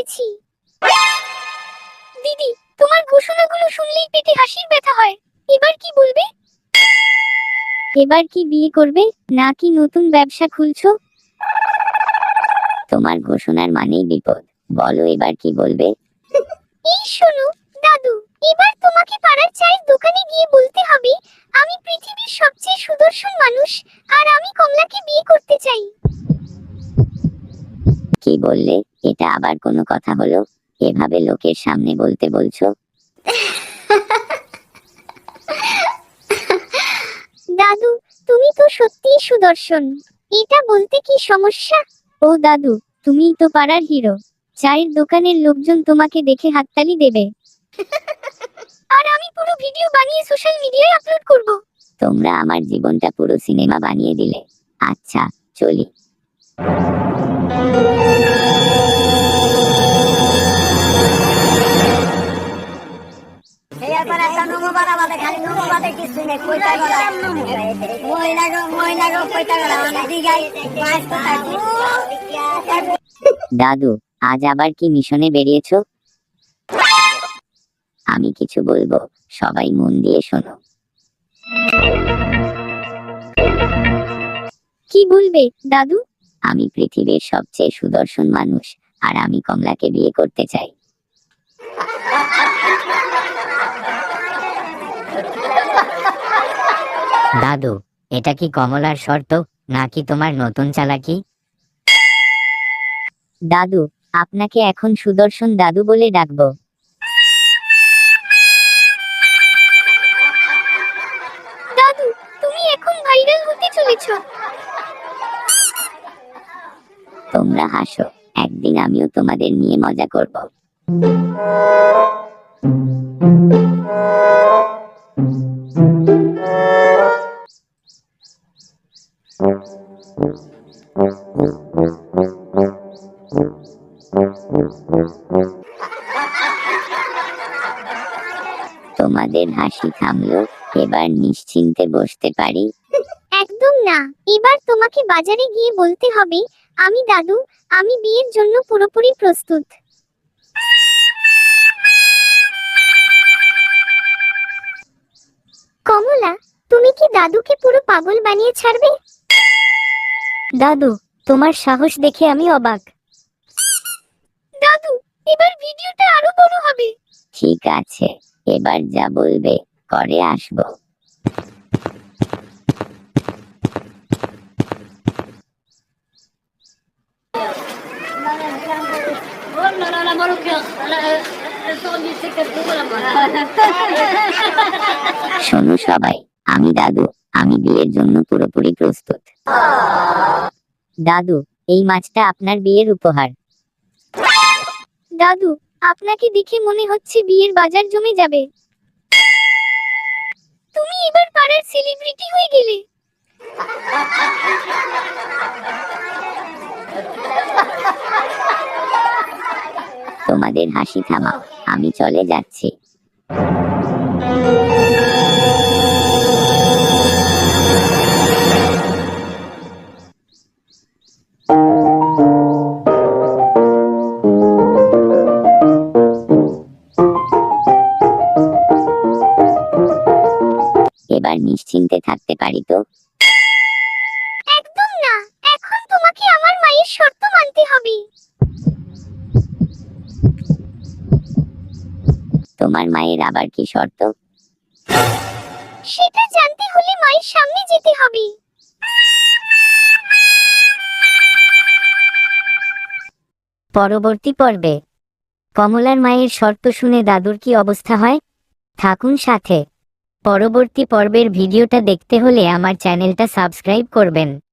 পেরেছি। দিদি, তোমার ঘোষণাগুলো শুনলেই পেটে হাসির ব্যথা হয়। এবার কি বলবে? এবার কি বিয়ে করবে নাকি নতুন ব্যবসা খুলছো? তোমার ঘোষণার মানেই বিপদ। বলো এবার কি বলবে? এই শোনো দাদু, এবার তোমাকে পাড়ার চায়ের দোকানে গিয়ে বলতে হবে আমি পৃথিবীর সবচেয়ে সুদর্শন মানুষ আর আমি কমলাকে বিয়ে করতে চাই। কি বললে? এটা আবার কোনো কথা হলো? এভাবে লোকের সামনে বলতে বলছো? দাদু, তুমি তো সত্যিই সুদর্শন। এটা বলতে কি সমস্যা? ও দাদু, তুমিই তো পাড়ার হিরো। চায়ের দোকানের লোকজন তোমাকে দেখে হাততালি দেবে। আর আমি পুরো ভিডিও বানিয়ে সোশ্যাল মিডিয়ায় আপলোড করব। তোমরা আমার জীবনটা পুরো সিনেমা বানিয়ে দিলে। আচ্ছা, চলি। দাদু, আজ আবার কি মিশনে বেরিয়েছো? আমি কিছু বলবো, সবাই মন দিয়ে শোনো। কি বলবে দাদু? আমি পৃথিবীর সবচেয়ে সুদর্শন মানুষ আর আমি কমলাকে বিয়ে করতে চাই। দাদু, এটা কি কমলার শর্ত নাকি তোমার নতুন চালাকি? দাদু, আপনাকে এখন সুদর্শন দাদু বলে ডাকবো। দাদু, তুমি এখন ভাইরাল হতে চলেছো। তোমরা হাসো, একদিন আমিও তোমাদের নিয়ে মজা করব। তোমাদের হাসি থামলো, এবার নিশ্চিন্তে বসতে পারি? একদম না, এবার তোমাকে বাজারে গিয়ে বলতে হবে আমি দাদু, আমি বিয়ের জন্য পুরোপুরি প্রস্তুত। কমলা, তুমি কি দাদুকে পুরো পাগল বানিয়ে ছাড়বে? দাদু, তোমার সাহস দেখে আমি অবাক। দাদু, এবার ভিডিওটা আরো বড় হবে। ঠিক আছে, এবার যা বলবে করে আসবো। শোনো সবাই, আমি দাদু, আমি বিয়ের জন্য পুরোপুরি প্রস্তুত। দাদু, এই মাছটা আপনার বিয়ের উপহার। দাদু, আপনাকে দেখে মনে হচ্ছে বিয়ের বাজার জমে যাবে। তুমি এবার পাড়ার সেলিব্রিটি হয়ে গেলে। তোমাদের হাসি থামাও, আমি চলে যাচ্ছি। এবার নিশ্চিন্তে থাকতে পারি তো? একদম না, এখন তোমাকে আমার মায়ের শর্ত মানতে হবে। তোমার মায়ের আবার কি শর্ত? সেটা জানতে হলে মায়ের সামনে যেতে হবে। পরবর্তী পর্বে কমলার মায়ের শর্ত শুনে দাদুর কি অবস্থা হয়? থাকুন সাথে। পরবর্তী পর্বের ভিডিওটা দেখতে হলে আমার চ্যানেলটা সাবস্ক্রাইব করবেন।